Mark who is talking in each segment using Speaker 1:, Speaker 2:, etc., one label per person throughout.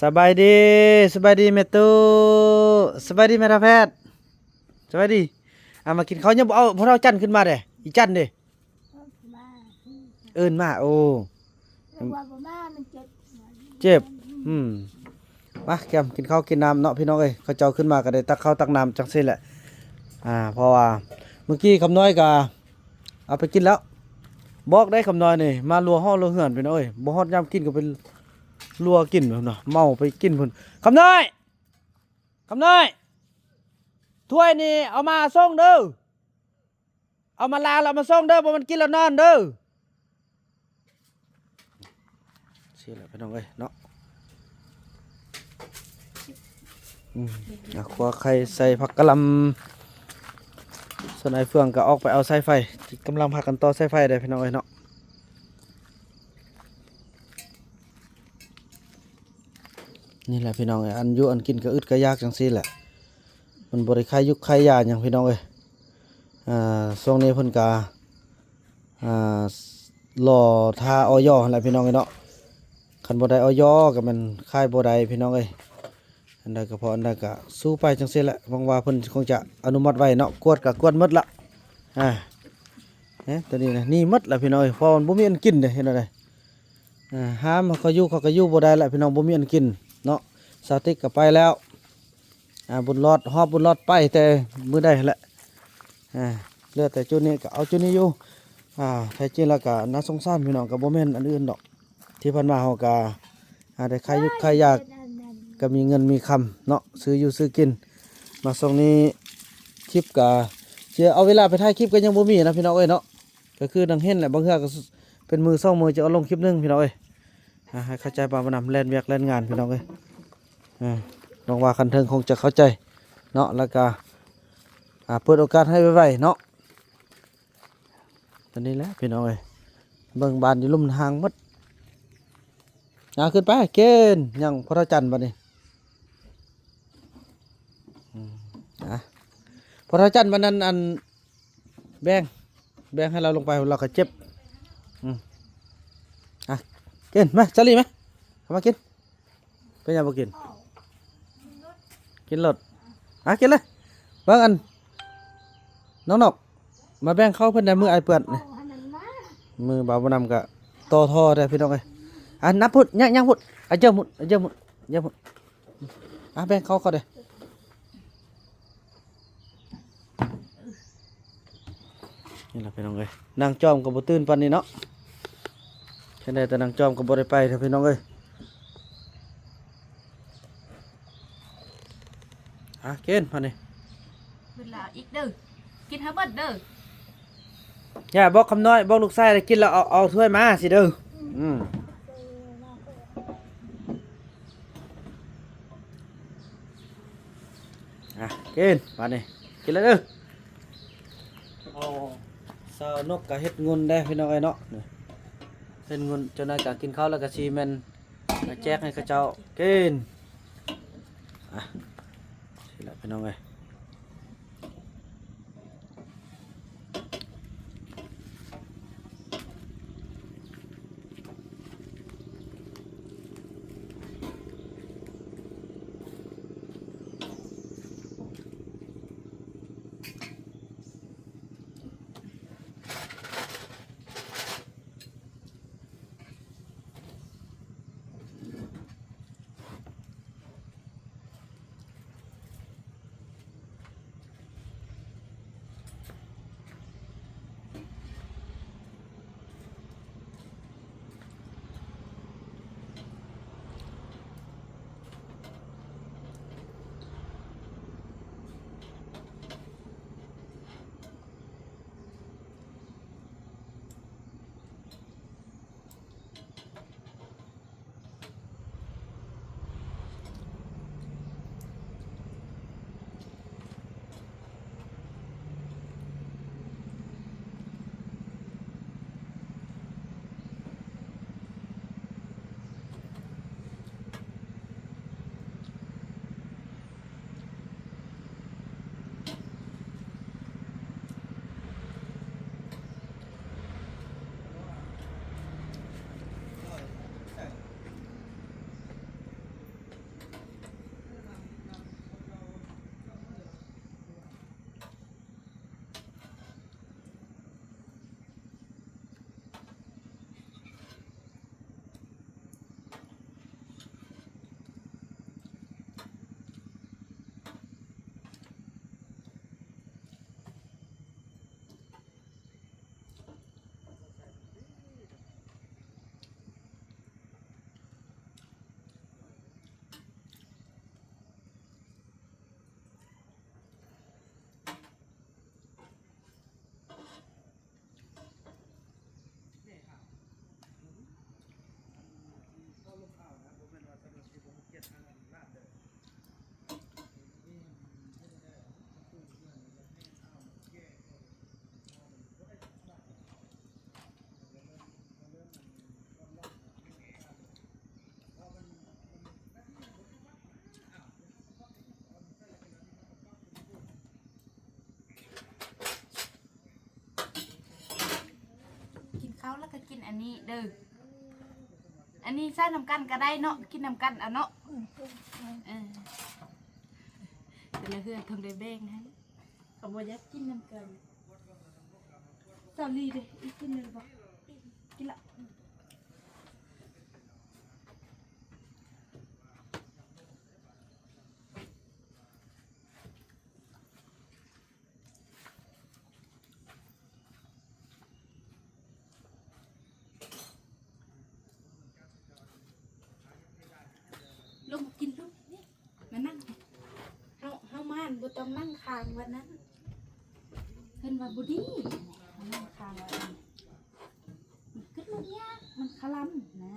Speaker 1: สบายดีสบายดีแม่ตู้สบายดีแม่ทาแพทย์สบายดีมากินข้าวยังบ่เอาพวกเราจันขึ้นมาเด้อีจันเด้เอิ้นมาโอ้เจ็บมาแกมกินข้าวกินน้ำเนาะพี่น้องเอ้ยเขาเจ้าขึ้นมาก็ได้ตักข้าวตักน้ำจังซี่แหละเพราะว่าเมื่อกี้คำน้อยก็เอาไปกินแล้วบอกได้คำน้อยนี่มาลัวห้อลัวเหือนพี่น้องเอ้ยบ่ฮอดยามกินก็เป็นลัวกินพุ่นเนาะเมาไปกินพุ่นคำน้อยถ้วยนี่เอามาส่งเด้อเอามาล้างแล้วมาส่งเด้อบ่มันกินแล้วนอนเด้อเสียแล้วพี่น้องเอ้ยเนาะครัวไข่ใส่ผักกะหล่ำส่วนไอ้เฟืองก็ออกไปเอาสายไฟกำลังพากันต่อสายไฟได้พี่น้องเอ้ยเนาะนี่แหละพี่น้องเอ้ยอันอยู่อันกินก็อึดก็ยากจังซี่แหละมันบริคายยุคคายยาอย่างพี่น้องเอ้ยช่วงนี้เพิ่นก็รอทาออยอะไรพี่น้องเอ้ยเนาะคันบ่ได้ออยก็มันคายบ่ได้พี่น้องเอ้ยอันใดก็พออันใดก็สู้ไปจังซี่แหละหวังว่าเพิ่นคงจะอนุมัติไว้เนาะกวดก็กวดหมดละเนี่ยตัวนี้นะนี่หมดละพี่น้องเอ้ยพอมันบ่มีอันกินเด้เห็นอะไรห้ามเขาอยู่บ่ได้ละพี่น้องบ่มีอันกินเนาะสาวติ๊กก็ไปแล้วบุญรอดฮอบบุญรอดไปแต่มื้อใดแหละเหลือแต่จุดนี้ก็เอาจุดนี้อยู่แท้จริงแล้วก็น่าสงสารพี่น้องก็บ่แม่นอันอื่นดอกที่ผ่านมาเฮาก็ได้ใครยุคใครยากก็มีเงินมีคำเนาะซื้ออยู่ซื้อกินมาส่งนี้คลิปก็เชื่อเอาเวลาไปถ่ายคลิปก็ยังบ่มีนะพี่น้องเอ้ยเนาะก็คือดังเห็นแหละบางเทื่อก็เป็นมือ2มือจะเอาลงคลิปนึงพี่น้องเอ้ยให้เข้าใจป่าวบ่นำแล่นเวียกแล่นงานพี่น้องเอ้ยน้องว่าคันเทิงคงจะเข้าใจเนาะแล้วก็เปิดโอกาสให้ไวๆเนาะตอนนี้แหละพี่น้องเอ้ยเบิ่งบานอยู่ลุ่มทางหมดขึ้นไปเกณฑ์ยังพระจันทร์บัดนี้พระจันทร์บัดนั้นอันแบ่งให้เราลงไปเราก็เจ็บเกณฑ์มาจะรีไหมเข้ามากินเป็นยังบ่กินรถกินเลยเบิ่งอันน้องนกมาแบ่งเข้าเพิ่นได้มือไอเปื้อนนี่มือบ่าวบ่นำก็ต่อท่อได้พี่น้องเอ้ยนับพุดยังพุดเจ้ามุดแบ่งเข้าเด้นี่ล่ะพี่น้องเอ้ยนางจอมก็บ่ตื่นปานนี้เนาะแค่ได้แต่นางจอมก็บ่ได้ไปเด้อพี่น้องเอ้ยเกณฑ์มานี่
Speaker 2: เวลาอีกเด้อกินให้เบิดเด้
Speaker 1: อย่าบอกคำน้อยบอกลูกชายได้กินแล้วเอาถ้วยมาสิเด้อกินมานี่กินแล้วเด้อเอาสาวนกกับเฮ็ดงุนได้พี่น้องไอ้เนาะเฮ็ดงุนจนได้การกินข้าวแล้วก็ชีแมนแจกให้เขาเจ้ากินสิละพี่น้องเอ้ย
Speaker 2: ถ้ากินอันนี้เด้ออันนี้ใส่น้ำกันก็ได้เนาะกินน้ำกันเอาเนาะแต่ละเฮือทำได้แบ่งให้เขาบอกอยากกินน้ำกันสาลีเด้อีกกินเลยบ่กินละลงกินลูกนี่มานั่งเฮาม่านบ่ต้องนั่งคางวันนั้นเพิ่นว่าบ่ดีมานั่งคางวันนั้นมันขึ้นลูกยากมันคลำนะ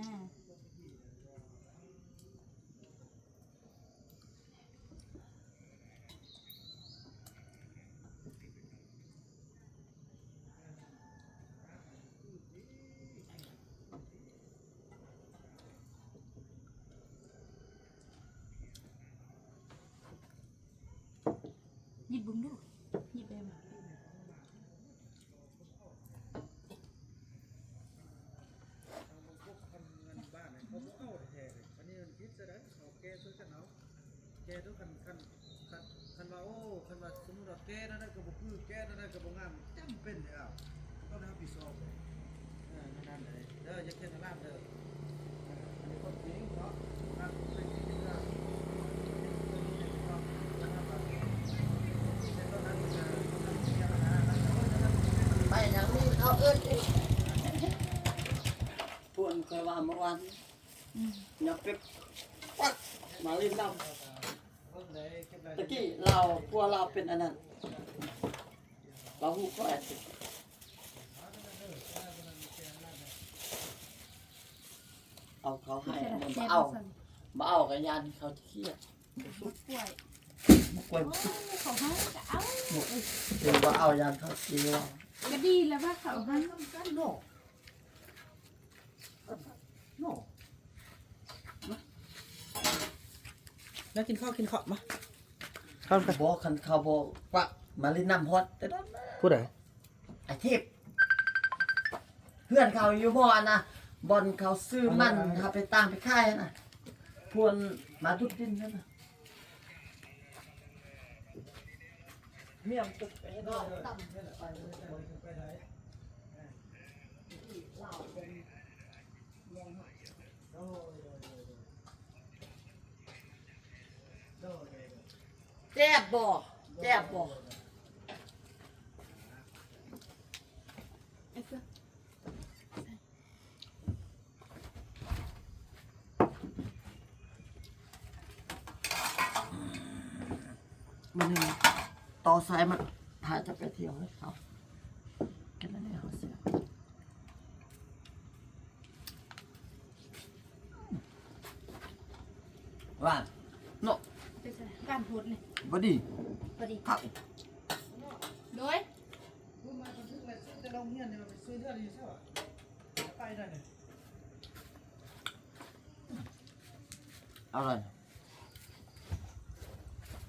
Speaker 2: หยิบบุ้งดูหยิบได้ไหม
Speaker 1: คันว่าโอ้คันว่าสมมุติว่าแก้นั่นก็บ่คือแก้นั่นก็บ่งามจำเป็นแล้วต้องรับผิดชอบนั่นเลยเด้ออย่าเฮ็ดให้ลาบเด้ออันนี้ก็จริงเนาะทางเป็นจริงนะ
Speaker 3: ไปอย่างนี้เขาเอิ้นพวนเคยว่าเมื่อวานอย่าไปปักมาลิ้นดำตะกี้เราพวกเราเป็นอันนั้นเราหูก็แอบเอาเขาให้มันมาเอากันยันเขาเครียด
Speaker 2: ป่วย
Speaker 3: กล้วย
Speaker 2: เขาให้ก็เอา
Speaker 3: ถึงว่าเอายันเขาเครียด
Speaker 2: ก็ดีแล้วว่าเขาให้
Speaker 3: โน่โน่
Speaker 1: แล้วกินข้าวมาข้าวกัน
Speaker 3: บอกคันเขาบอกว่ามาลิ้นน้ำฮอตแต่นั้น
Speaker 1: พูดไหน
Speaker 3: ไอ้เทพเพื่อนเขาอยู่บ่อนนะบอลเขาซื้อมันเขาไปตามไปค่ายนะพวนมาดุดดินนั่นนะเมี่ยงตึกไปนอกตั้มไปแจ๊บบ่แจ๊บบ่
Speaker 2: ไอ้เพื่อ
Speaker 3: มันนี่ต่อสายมันพาจะไปเที่ยวให้เขาแค่นั้นเองเขาเสียว่าโน่
Speaker 2: ไปใส่การพูดเลย
Speaker 3: บดี
Speaker 2: พอดี
Speaker 3: พัก
Speaker 2: โดย
Speaker 1: จะลงเงี้ยเนี่ยไปซื้อเรื่องนี้ใช่ป่ะไปได้เนี่ย
Speaker 3: เอาเลย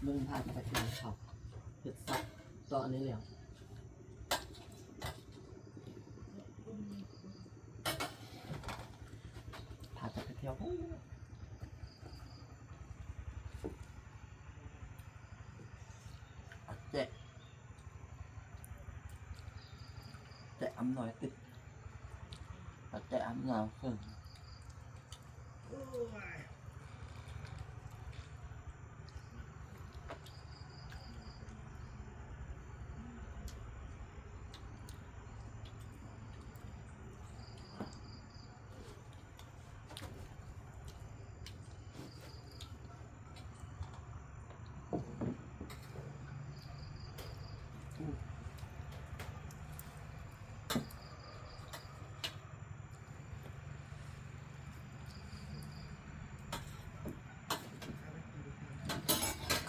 Speaker 3: มึงพาจะไปเที่ยวเขาเห็ดสัตว์ตอนนี้แล้วพาจะไปเที่ยวเจ๊แต่อำหน่อยติดแต่อำหนาวขึ้น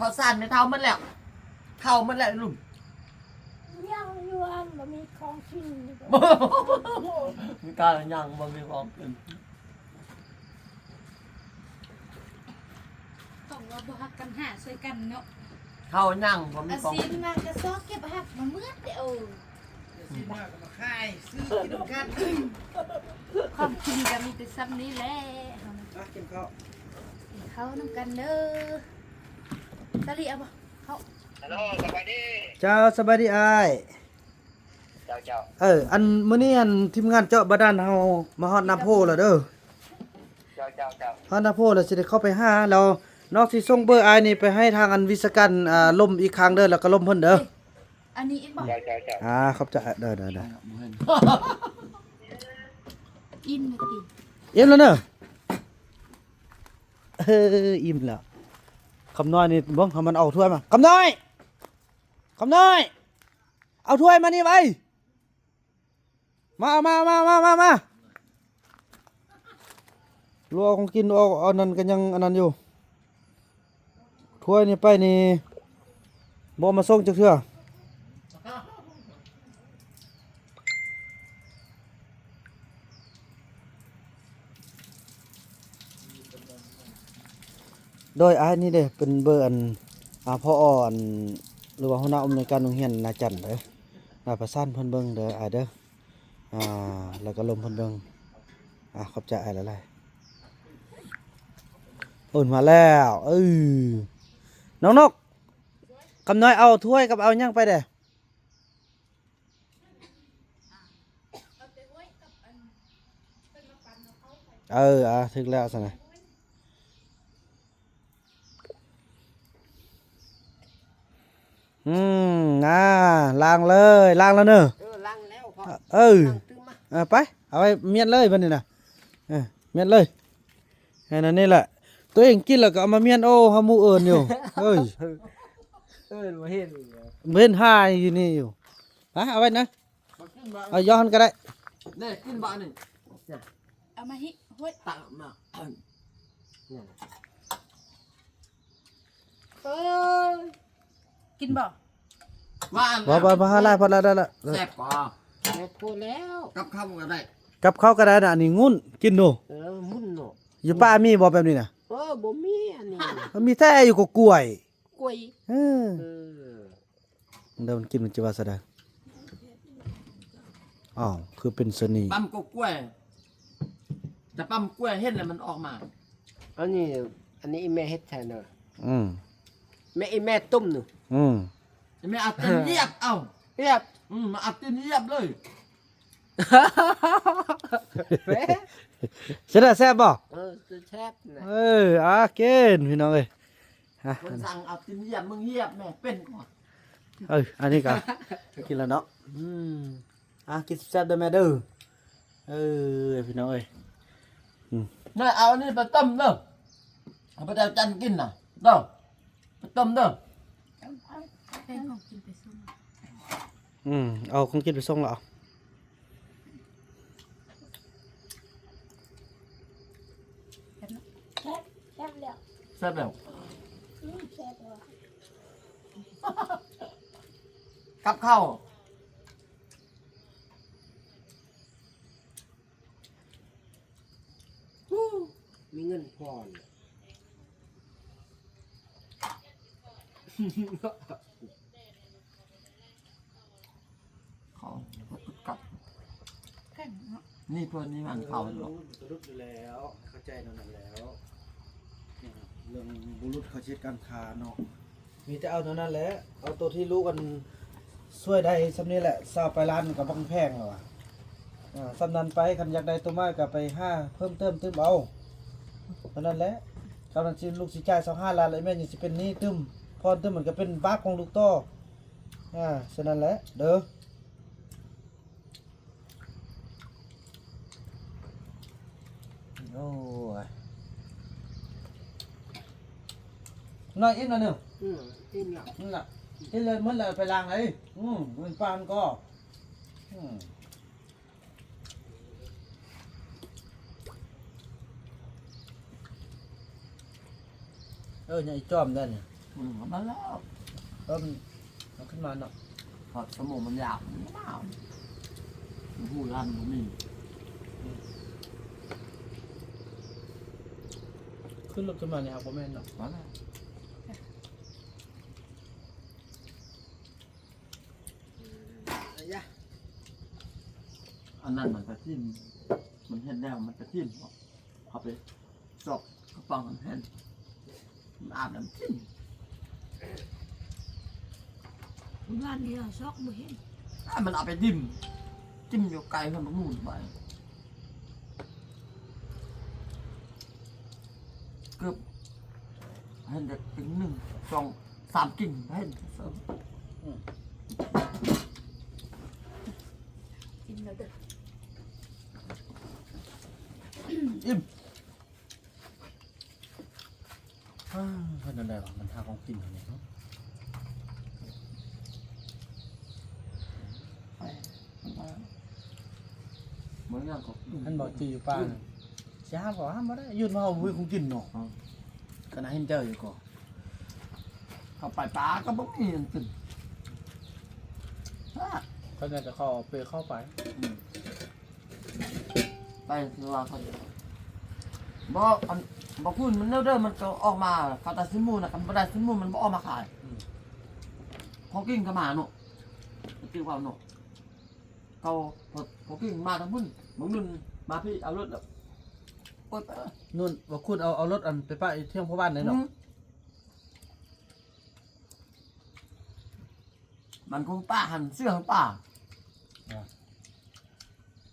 Speaker 3: เขาสั่นไม่เท่ามันแล้วเท่ามันแล้วลุง
Speaker 4: ยังอยู่อันบ่มีของกินอยู่บ่
Speaker 3: มีการยังบ่มีของกิน
Speaker 2: ต้องว่าบ่ฮักกันหาใส่กันเนาะ
Speaker 3: เท่ายังบ่มี
Speaker 2: อา
Speaker 3: ของ
Speaker 2: ซีนมากระซอกเก็บหักมาเมื่อเดียว
Speaker 1: ซ ซื้อมาก็มาขายซื้อกินกัน
Speaker 2: ความจริงก็มีแต่ซ้ำนี้แหละ
Speaker 1: กินข้าว
Speaker 2: เขานำกันเด้อตะลีเอาบ่เขา
Speaker 5: ฮัลโหลสวัสดี
Speaker 1: เจ้าสบายดีอ้าย
Speaker 5: เจ้าเจ้า
Speaker 1: อันมื้อนี้อันทีมงานเจาะบาดาลเฮามาฮอดนาโพแล้วเด้อ
Speaker 5: เจ้าเจ้าเจ้า
Speaker 1: ฮอดนาโพแล้วสิได้เข้าไปหาแล้วนอกสิส่งเบอร์อ้ายนี่ไปให้ทางอันวิศกันล่มอีกครั้งเด้อแล้วก็ล่มเพิ่นเด้อ
Speaker 2: อันนี้อีกบ่
Speaker 5: เจ้าเจ้าเจ้า
Speaker 1: ขอบใจเด้อ
Speaker 2: อินไม่ติ
Speaker 1: อิ่มแล้วเนอะอิ่มแล้วคำน้อยนี่บ่ทำมันเอาถ้วยมาคำน้อยเอาถ้วยมานี่ไว้มาลัวของกินเอาอันนั้นกันยังอันนั้นอยู่ถ้วยนี่ไปนี่บ่มาส่งจักเทื่อโดยอ้ายนี่เด้เป็นเบอร์อันพ่ออ่อนหรือว่าหัวหน้าอำนวยการโรงเรียนนาจันทร์เด้อประสานเพิ่นเบิ่งเด้ออ้ายเด้อแล้วก็ลมเพิ่นเบิ่งขอบใจอ้ายหลายๆโอนมาแล้วน้องนกคำน้อยเอาถ้วยกับเอาหยังไปเด้ถึงแล้วซะนะล้างเลยล้างแล้วเนอะ
Speaker 3: ล้างแล้วพอ ตื้อมา
Speaker 1: ไปเอาไปเมียนเลยบัดนี้นะเมียนเลยแค่นั้นนี่แหละตัวเองกินแล้วก็เอามาเมียนโอ้ฮามูเอิญอยู่เอ้ย
Speaker 3: บ่เห็น
Speaker 1: เมียนหายอยู่นี่อยู่ไปเอาไว้นะ
Speaker 3: บ่กินบ่
Speaker 1: เอาย้อนก็ได้
Speaker 3: ได้กินบ่นี่
Speaker 2: เอามาฮิห้วย
Speaker 3: ตักมา
Speaker 2: กินบ่
Speaker 3: ว่า
Speaker 1: บ่หาไล่พอแล้วได้ละ
Speaker 3: แซ่บกว่าแซ่บพอแล้วกับข้าวก็ได้
Speaker 1: กับข้าวก็ได้นะอันนี้งุ่นกินดู
Speaker 3: มุ่นเนาะ
Speaker 1: อยู่ป้ามีบ่แบบนี้นะ
Speaker 3: บ่มีอันนี้
Speaker 1: มันมีแท้อยู่กับกล้วย
Speaker 3: กล้วย
Speaker 1: เดี๋ยวมันกินมันจะว่าซะได้อ้าวคือเป็นสนี
Speaker 3: ปั๊มกล้วยจะปั๊มกล้วยเฮ็ดแล้วมันออกมา
Speaker 6: อันนี้แม่เฮ็ดแทนเนอะ
Speaker 1: อืม
Speaker 6: แม่ต้มหนู
Speaker 3: ไม่เอาตีนเหยียบเอา
Speaker 6: เรียบ
Speaker 3: มาเอาตีนเหยียบเลย
Speaker 1: จะได้แซ่บบ่
Speaker 6: จะแซ่บนะ
Speaker 1: เกณฑ์พี่น้องเอ้ย
Speaker 3: คนสั่งเอาตีนเหยียบมึงเหยียบแม่เป็นก่อน
Speaker 1: อันนี้กันกินแล้วเนาะกินแซ่บได้แม่เด้อพี่น้องเอ้ย
Speaker 3: นี่เอาอันนี้ไปต้มเด้อเอาไปเดาจันกินน่ะเด้อไปต้มเด้อ
Speaker 2: แป้งของกินไปซุ่ม
Speaker 1: เอาของกินไปส่งแล้ว
Speaker 4: แซ่บแล้ว
Speaker 3: แซ่บแล้ว
Speaker 4: แซ่บแล้ว
Speaker 3: กับข้าว
Speaker 6: มีเงินพอน
Speaker 3: ข้าวกับ
Speaker 2: แป้งเนาะ
Speaker 3: นี่เพื่อนนี่มันข้าวหรอก
Speaker 1: บุรุษอยู่แล้วเข้าใจนั่นแล้วเรื่องบุรุษเขาเช็ดการค้าเนาะมีแต่เอาเท่านั้นแหละเอาตัวที่รู้กันช่วยได้สำนี้แหละซาไปร้านกับบังแพงแล้วสำนันไปคันอยากได้ตัวมากกับไป5เพิ่มเติมเอาเท่านั้นแหละกำลังสิลูกสิจ่าย25ล้านเลยแม่ยังสิเป็นหนี้ตึมพรตึมเหมือนกับเป็นบาปของลูกต่อฉะนั้นแหละเด้อโอ้ยน้อยอีกหน่อยหนึง
Speaker 6: อิ่มแล้ว
Speaker 1: นั่นแหละที่เลยมันเลยไปล้างเลยมันปานก็เนี่ยไอ้จอมได้เนี่ย
Speaker 3: มาแล้ว
Speaker 1: เอาขึ้นมาเนาะ
Speaker 3: ทอดสมองมันยาวมันยาวหูรันก็มี
Speaker 1: ขึ้นรถขึ้นมาเนี่ยเอาผมแม่นเนาะ
Speaker 3: มาแล้ว
Speaker 6: ยะ
Speaker 3: นนั้นมันไปทิ่มมันเห็นแล้วมันไปทิ่มเอาไปซอกกระป๋องมันเห็นมันอาบน้ำทิ่ม
Speaker 4: บ้านเดียวซอกบ่เห็น
Speaker 3: มันเอาไปดิ่มจิ้มอยู่ไกลมันนู่นไปเกือบเห็นเด็กถึง1 2 3กิ่งเห็นเสริม
Speaker 2: กินแล้วเด้อ
Speaker 1: อิ่มเพิ่นนั่นได้ว่ามันหาของกินเนี่ยเนาะ
Speaker 3: ไปเหมือนอย่างของ
Speaker 1: ท่านบอกจีอยู่ป้าน่ะสิห้ามบ่ห้ามบ่ได้ยืนมาเอาไว้ของกินเนาะขณะเห็นเจ้าอยู่ก่อ
Speaker 3: เขาไปปลาก็บ่มีอันกิน
Speaker 1: เขาน่าจะเข้าไปเข้าไป
Speaker 3: ไปคือว่าเขาบอกอันบอกคุณมันเด้อมันก็ออกมาเขาตัดสินมูนะกันบ่ได้สินมูมันบ่ออกมาขายของกินก็มาเนาะคือว่าเนาะเขากินมาทั้งพุ่นมึงนุ่นมาพี่เอารถแล้วโอ๊ยไป
Speaker 1: นู่นว่าคุณเอารถอันไปป้าเที่ยงพ่อบ้านเลยเนาะ
Speaker 3: มันคงป้าหันเสื้อของป้า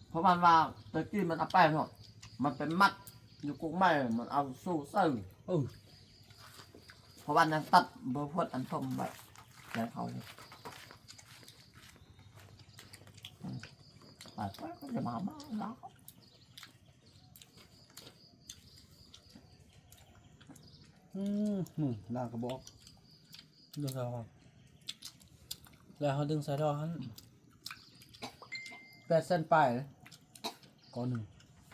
Speaker 3: เพราะมันว่าตะกี้มันเอาไปเนาะมันเป็นมัดอยู่กงไม้มันเอาสู้เสื้อ เพราะวันนั้นตัดเบอร์พดอันทมไปแล้วเขาเลยไปก็จะมาบ้านแล้ว
Speaker 1: ลากระบอกดึงสายท่อแล้วเขาดึงสายท่อหัน8 เส้นปลายเลยก่อนหนึ่ง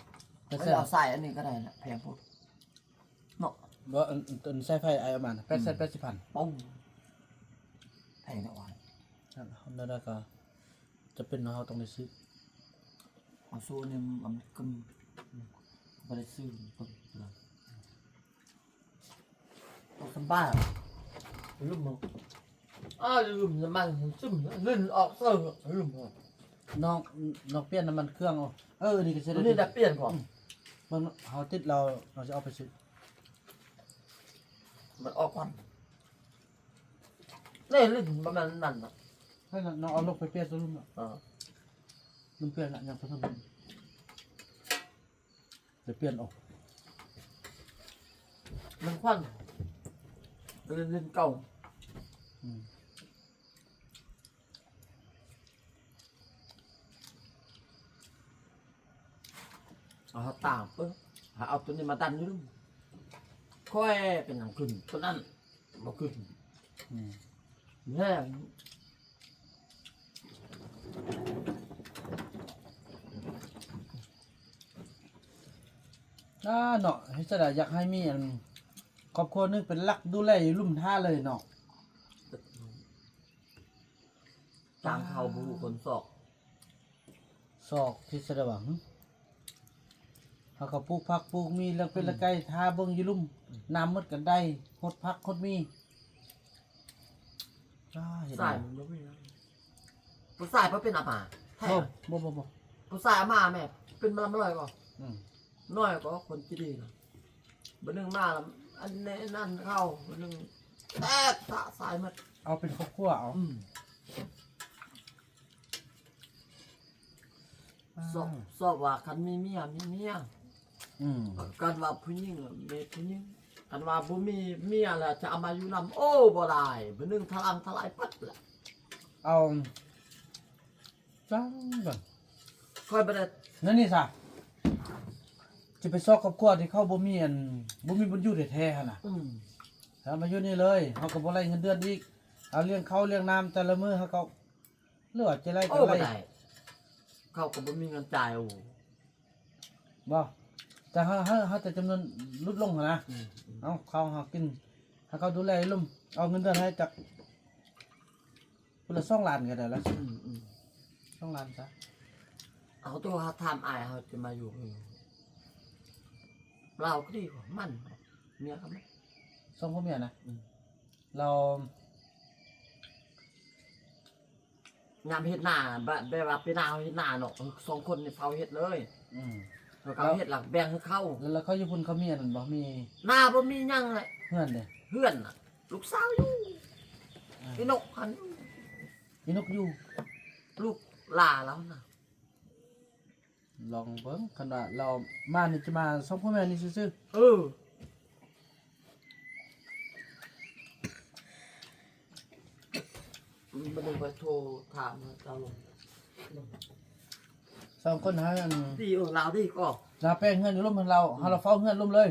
Speaker 1: 8
Speaker 3: ไม่
Speaker 1: เส้น
Speaker 3: เอาใส่อันนี้ก็ได้นะแพงพูดเนาะ
Speaker 1: บ่อันสายไฟไอประมาณ8 เส้น80,000
Speaker 3: ปุ้งแพงนะวะ
Speaker 1: นั่นแล้วก็จะเป็นเราต้องได้ซื้อ
Speaker 3: เอาสู้นี่มันกึมไม่ได้ซื้อปุ๊บเลยเอาสบายลืมมั้งลืมจะมันซึมลื่นออกเสื้อลืมมั้ง
Speaker 1: น้องเปลี่ยนน้ำมันเครื่องเอานี่ก็จะ
Speaker 3: อัน
Speaker 1: ได้
Speaker 3: นี้จะเปลี่ยนก่อน
Speaker 1: มันเขาติดเราจะเอาไปซื้อ
Speaker 3: มันออกก่อนนี่ลื่นประมาณนั้นนะ
Speaker 1: ให้น้องเอาลงไปเปลี่ยนตัวรุ่นเนาะ
Speaker 3: อ่า
Speaker 1: รุ่นเปลี่ยนละยังพัฒนาเดี๋ยวเปลี่ยนออก
Speaker 3: มันควันลื่นเก่า เอาต่างเปิ้ลเอาตัวนี้มาดันอยู่ด้วยค่อยเป็นอย่างขึ้นตัวนั้นมาขึ้นแห้ง
Speaker 1: เนาะให้แสดงอยากให้มีอันครอบครัวนึงเป็นหลักดูแลอยู่ลุ่มท่าเลยเนาะ
Speaker 3: จางเขาบูคนศอก
Speaker 1: ศอกที่แสดงหวังเขาก็ปลูกผักปลูกมีเรื่องเป็นละไก่ท่าเบิ่งอยู่ลุ่มน้ำมดกันได้หดผักหดมีเห็น
Speaker 3: ใส่
Speaker 1: ไหม
Speaker 3: มันไม่เป็นผู้ใส่เพราะเป็นอามาแท้
Speaker 1: บ่
Speaker 3: ผู้ใส่อามาแม่เป็นมาไม่ลอยก่อน
Speaker 1: อืม
Speaker 3: น้อยก็คนที่ดีนะบันนึงมาแล้วอันนี้นั่นเข้าบันนึงแทบสะสายมัน
Speaker 1: เอาเป็นครอบครัวเอา
Speaker 3: สอบว่าคันมีเมีย
Speaker 1: อืม
Speaker 3: กันว่าผู้หญิงมีผู้หญิงกันว่าบ่มีเมียแล้วจะเอามาอยู่นำโอ้บ่ได้บันนึงทลายปัดแหละ
Speaker 1: เอาจังก่อน
Speaker 3: ค่อยบ่ได้
Speaker 1: นั่นนี่ซะจะไปซอกครอบครัวที่เขาบ่มีอันบ่มีบุญอยู่แท้ๆหั่นน่ะ เอามาอยู่นี่เลยเขาก็บ่ไล่เงินเดือนอีกเอาเลี้ยงเขาเลี้ยงน้ำแต่ละมื้อเขาก็เลือดจะไล่
Speaker 3: โอ้
Speaker 1: ก็
Speaker 3: บ่
Speaker 1: ไล่
Speaker 3: ได้เขาก็บ่มีเงินจ่ายโอ้
Speaker 1: บ่แต่เขาแต่จำนวนลดลงหั่นนะเอาเขาหากินให้เขาดูแลให้ลุ่มเอาเงินเดือนให้จากคนละ2 ล้านก็ได้ละ2 ล้านซะ
Speaker 3: เอาตัวเขาทำอายเขาจะมาอยู่เราก็ดีกว่ามันเมียเขาไหม
Speaker 1: ส่งพ่อเมียนะเรา
Speaker 3: ยามเฮ็ดหน้าแบบว่าไปหน้าเฮ็ดหน้าเนาะ2คนนี่เฝ้าเฮ็ดเลย
Speaker 1: อืม
Speaker 3: แล้วก็เฮ็ดหลักแบ่งให้เขา
Speaker 1: แล้วเขาอยู่พุ่นเขามีอันนั้นบ่มี
Speaker 3: หน้าบ่มีหยังเลย
Speaker 1: เฮือนเด้
Speaker 3: เพื่อนน่ะลูกสาวอยู่พี่นกหัน
Speaker 1: มีนกอยู่
Speaker 3: ลูกหลาแล้วน่ะ
Speaker 1: ลองเบิ่งคันว่าเรามานี่จะมาส่งพ่อแม่นี่ซื่อ
Speaker 3: เออบ่ได้ไปโทรถามเจ้าลง
Speaker 1: ๆสองคนหาอัน
Speaker 3: ดีลาวดีก็
Speaker 1: ลาแป้งเฮือนอยู่ร่มเฮือนเราเฮาเราเฝ้าเฮือนร่มเลย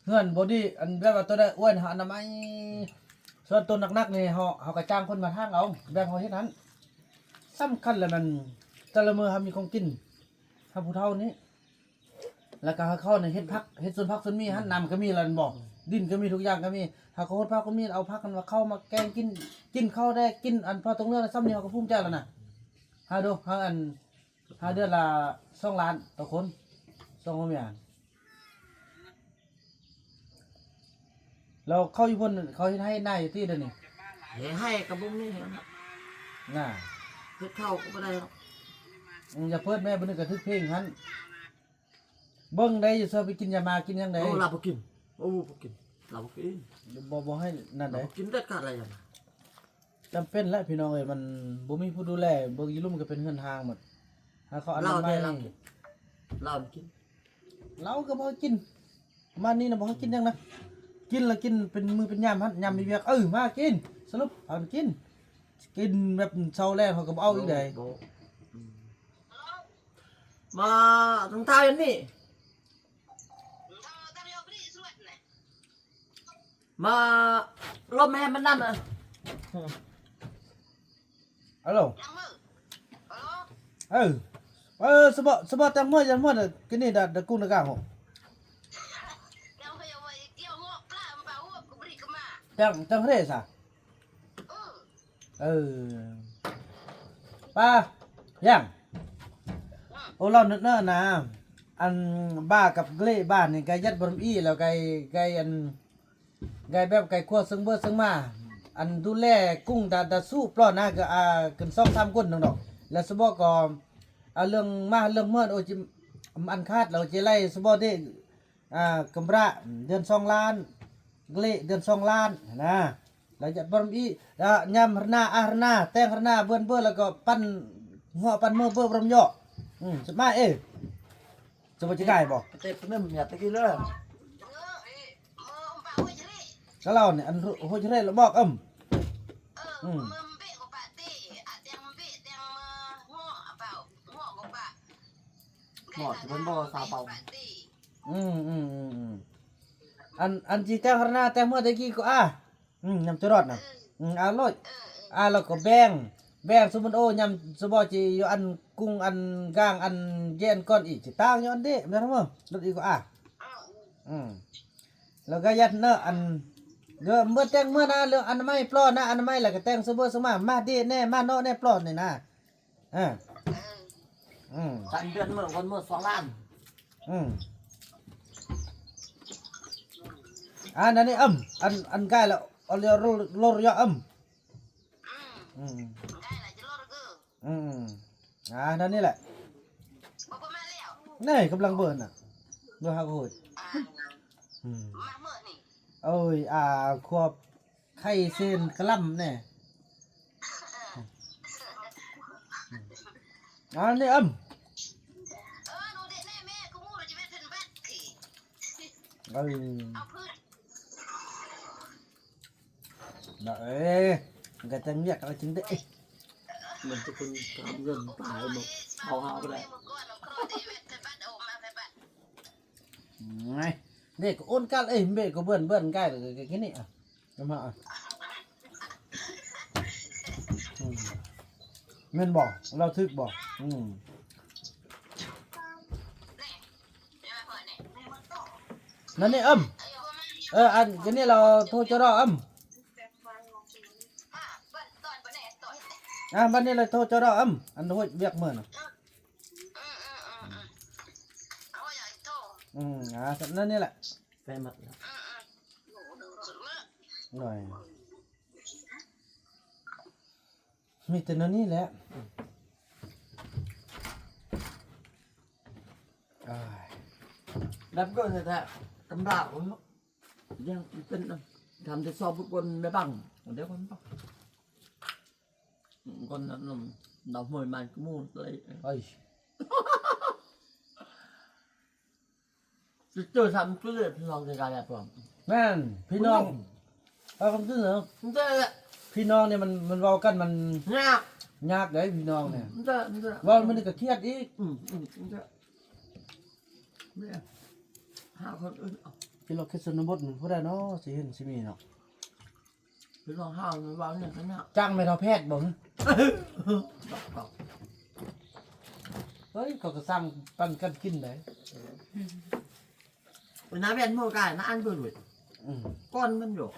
Speaker 1: เฮือนบอดี้อันแบบว่าตัวได้อ้วนหาอนามัยส่วนตัวหนักๆนี่เฮาก็จ้างคนมาทางเอาแบบเฮาเฮ็ดนั้นสำคัญแล้วมันแต่ละมื้อเฮามีของกินเฮาผู้เฒ่านี้แล้วก็เฮาเข้าในเฮ็ดผักเฮ็ดสวนผักสวนมีหั่นน้ำก็มีแล้วนั่นบอกดินก็มีทุกอย่างก็มีเฮาก็โหดผักก็มีเอาผักกันว่าเข้ามาแกงกินข้าวได้กินอันพอตรงเนื้อซ้ำนี่เฮาก็ภูมิใจแล้วน่ะหาดูหาอันหาเดือนละ2 ล้านต่อคน2คนเมีย เราเข้าอยู่บนเขาให้นายอยู่ที่เดี๋ยวนี้
Speaker 3: ให้กับบุ้งนี่เห็น
Speaker 1: น่ะ
Speaker 3: เฮ็ดเข้าก็บ่ได้หรอก
Speaker 1: อย่าเพิ่นแม่บ่นึกกระทึกเพลงหันเบิ่งได้อยู่เซอไปกินยามากินยังได
Speaker 3: โอ้เราบ่กินโอ้บ่กินเราบ่กิน
Speaker 1: บ่ให้นั่น
Speaker 3: เรา
Speaker 1: ได้
Speaker 3: บ่กินเด็ดขาดอะไรอย่างนั้น
Speaker 1: จำเป็นแล้วพี่น้องเอ้ยมันบ่มีผู้ดูแลเบิ่งอยู่ลุ่มก็เป็นเฮือนทางหมดหาเขาอนา
Speaker 3: เรา
Speaker 1: มั
Speaker 3: ได้
Speaker 1: ย
Speaker 3: เรากินเรากิน
Speaker 1: เราก็บ่ให้กินมานี่น่ะบ่ให้กินยังนะกินแล้วกินเป็นมื้อเป็นยามหั่นยามมีเวียกมากินสรุปเอากินกินแบบเช้าแล้วเขาก็บ่เอาอีกได้
Speaker 3: บ่มาทางใต้อันนี้มาลมแม่มันนั่นน่ะ
Speaker 1: เอาล่ะสบตังมื้อจังมื้อกินนี่ดะกุ้งดะกางหจังเฮ็ดซะป้ายังโอ้เรานึกเน้อนะอันบ้ากับเล่บ้านนี่ไก่ยัดบรมอี้แล้วไก่อันไก่แบบไก่คั่วซึ่งเบิดซึ่งมาอันดูแลกุ้งดาสู้ปล้อนะก็ขึ้น2-3คนนึงดอกแล้วสบก็เรื่องมาเรื่องเมื่อโอจิอันคาดเราจะไล่สบได้กำระเดือน2 ล้านเละเดือน2 ล้านนะแล้วยัดบรมอี้ยำหน้าหน้าแต่งหน้าเบิ่นแล้วก็ปั้นหัวปั้นมือเบิ่บรมย่อสบายจะบ่จะได้บ่
Speaker 3: เตะปนึมอย่าตะกี้เลย
Speaker 1: ก็เราเนี่ยอันโหจะได้เราบอก
Speaker 3: หมอสิเพิ่นบ่ซาเป่า
Speaker 1: อันจีแต่งหน้าแต่งมือตะกี้ก็ยำจะรอดน่ะอร่อยแล้วก็แบ่งสมมุติโอ้ยำสบอจีอยู่อันกุ้งอันก้างอันเย็นก้อนอีกสิตั้งอยู่อันเด้แม่นบ่รถอีกก็แล้วก็ยัดเนอะอันเรื่องเมื่อแต่งเมื่อนะเรื่องอนามัยปลอดนะอนามัยแล้วก็แต่งสมบูรณ์สมาดีแน่มาโนแน่ปลอดนี่นะ
Speaker 3: ตันเดือนมื้อคนมื้อ2 ล้าน
Speaker 1: นั่นนี่อันใกล้แล้วเอาเรือรถยอนั่นนี่แหละนี่กำลังเบิร์นเบื่อฮักโหยโอ้ยควบไข่เส้นกระลำเนี่ยนี่มันก็จะเรียกอะไรจริงได้
Speaker 3: มันจะเป็นการเงินตายหมดเอาหาบ่ได้
Speaker 1: ไงเด็กโอนกันเบ็ดก็เบิ่นใกล้เลยแค่นี้มาแม่นบอกเราทึกบอกนั่นนี่อันนี้เราโทรจะรอวันนี้เราโทรจะรออันโทรเรียกเมื่อน่ะนั่นนี่แหละ
Speaker 3: แฟนหมดแล้ว
Speaker 1: หน่อย มีแต่นั่นนี่แหละอ้าย
Speaker 3: đập cơ người ta tấm đạo nó giang tin đâu làm cho so với quân bé bằng còn đéo con con nó mời màn cái môn đây
Speaker 1: เอ้ย
Speaker 3: chơi thăm cứ để lòng thì gà đẹp rồi
Speaker 1: แม่นพี่น้องเอาคำซื่อเหรอ
Speaker 3: không chơi đấy
Speaker 1: พี่น้องเนี่ยมันเว้ากันมัน
Speaker 3: nha
Speaker 1: ยากเด้พี่น้องเนี่ย
Speaker 3: không chơi không chơi
Speaker 1: เว่ามันนี่ก็เครียดอีก
Speaker 3: không chơi nè hao con ơi
Speaker 1: ที่เราคิดสนบทมันผู้ใดเนาะสิเห็นสิมีเนาะ
Speaker 3: cái lòng hao nó vào như thế nào
Speaker 1: จ้างไม่เท่าแพทย์บ่ฮะ
Speaker 3: đọc đọc
Speaker 1: เฮ้ยเขาก็สร้างปันกันกินได้
Speaker 3: nó bên mua cái nó ăn vừa đuổi
Speaker 1: อืม
Speaker 3: con vẫn đổ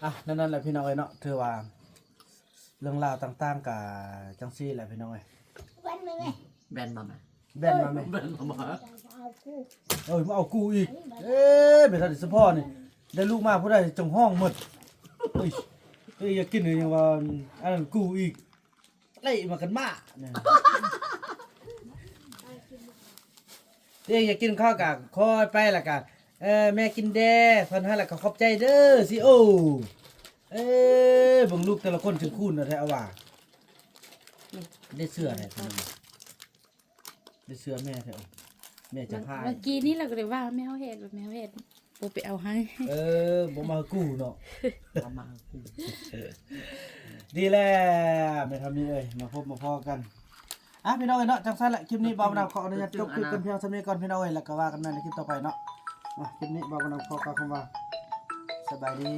Speaker 1: อ่ะนั่นแหละพี่น้องเอ้ยเนาะถือว่าเรื่องราวต่างๆกับจังซี่แหละพี่น้องเอ้ย
Speaker 4: วันหนึ่งไง
Speaker 3: bên mà mày
Speaker 1: แบ่นมาไหม
Speaker 3: bên mà mở
Speaker 4: เอาคู่
Speaker 1: เอ้ยมาเอากูอีกเอ๊ะไม่ทันได้สะพ่อนี่ได้ลูกมาผู้ใดจงห้องหมดเฮ้ยเอ้ยอยากกินเลยยังว่าอันนั้นกูอีกไล่มากันมาเนี่ยเอ้ยอยากกินข้าวกะคอยไปละกะแม่กินแด้เพิ่นให้ละก็ขอบใจเด้อสิโอเบิ่งลูกแต่ละคนถึงคูณนะแท้เอาว่าได้เสื้อแท้พี่น้องได้เสื้อแม่แท้แม่จะพาย
Speaker 2: เมื่อกี้นี่เราก็เลยว่าแมวเห็ดแบบแมวเห็ดบ่ไปเอาให้
Speaker 1: บ่มากูเนาะ
Speaker 3: mà
Speaker 1: ดีแล้วไม่ทำนี้เลยมาพบมาพอกันอ่ะพี่น้องเอ้ยเนาะจังซั่นแหละคลิปนี้บ่าวบ่าวขออนุญาตจบคลิปกันเพียงเท่านี้ก่อนพี่น้องเอ้ยแล้วก็ว่ากันใหม่ในคลิปต่อไปเนาะคลิปนี้บ่าวบ่าวขอกล่าวคำว่าสบายดี